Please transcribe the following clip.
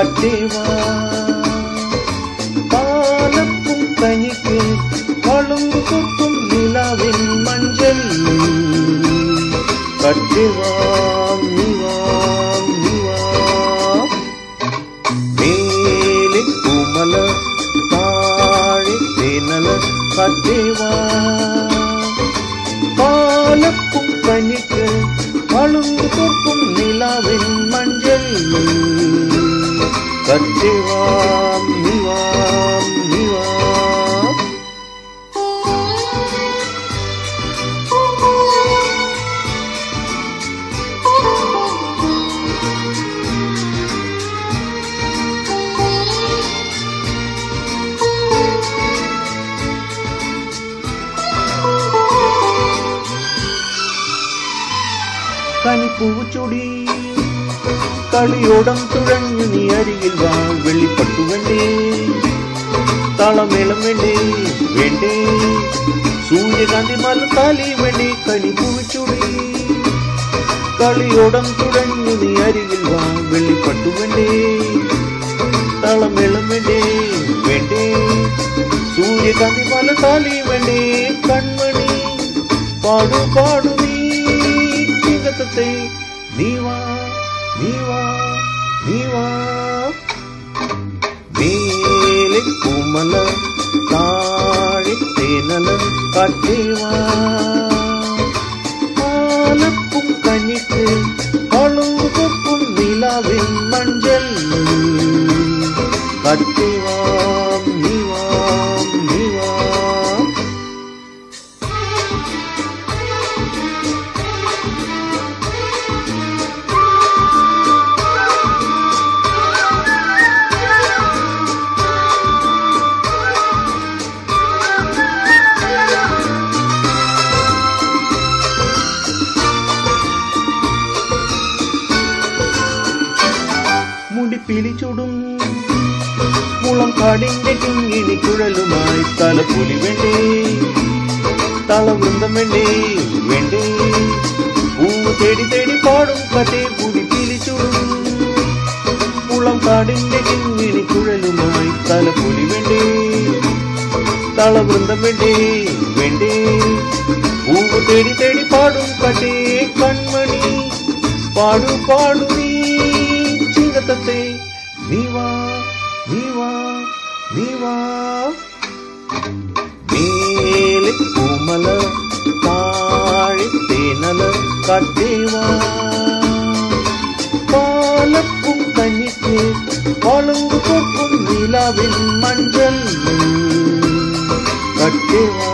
காட்டேவா பாலப்பும் கனிக்கு வழுங்கு கொக்கும் நிலாவின் மஞ்சள் காட்டேவா நீவா நீவா மேலே பூமல தாழே தேனல காட்டேவா பாலப்பும் கனிக்கு வழுங்கு கொக்கும் நிலாவின் மஞ்சள் காட்டேவா நீவா நீவா കനിപ്പൂച്ചുടി കളിയോടം തുഴഞ്ഞു നീ അരികിൽ വാ വെള്ളിപ്പട്ടു വേണ്ടേ താളമേളം വേണ്ടേ വേണ്ടേ സൂര്യകാന്തി മല താലി വേണ്ടേ കനിപ്പൂച്ചുടി കളിയോടം തുഴഞ്ഞു നീ അരികിൽ വാ വെള്ളിപ്പട്ടു വേണ്ടേ താളമേളം വേണ്ടേ വേണ്ടേ സൂര്യകാന്തി മല താലി വേണ്ടേ കൺമണി പാടു പാടു നീവാ നീവാ നീവാ മേലെ പൂമല താഴെ തേനല കാട്ടേവാ പാലപ്പും കനിക്ക് വളുങ്കു കൊക്കും നിലാവിൻ മഞ്ചൾ കാട്ടേവാ നീവാ നീവാ പിലിച്ചുടും മുളം കാടിന്റെ കിങ്ങിണി കുഴലുമായി തലപ്പൊലി വേണ്ടേ തളവൃന്ദം വേണ്ടേ വേണ്ടേ പൂവ് തേടി തേടി പാടും കഥേ കൂടി പിലിച്ചുടും മുളം കാടിന്റെ കിങ്ങിണി കുഴലുമായി തലപ്പൊലി വേണ്ടേ തളവൃന്ദം വേണ്ടേ വേണ്ടേ പൂവ് തേടി തേടി പാടും കഥേ കൺമണി പാടു പാടു നീ ചിങ്ങത്തത്തെ നീവാ നീവാ നീവാ മേലെ പൂമല താഴെ തേനല കാട്ടേവാ പാലപ്പും കനിക്ക് വളുങ്കു കൊക്കും നിലാവിൻ മഞ്ചൾ കാട്ടേവാ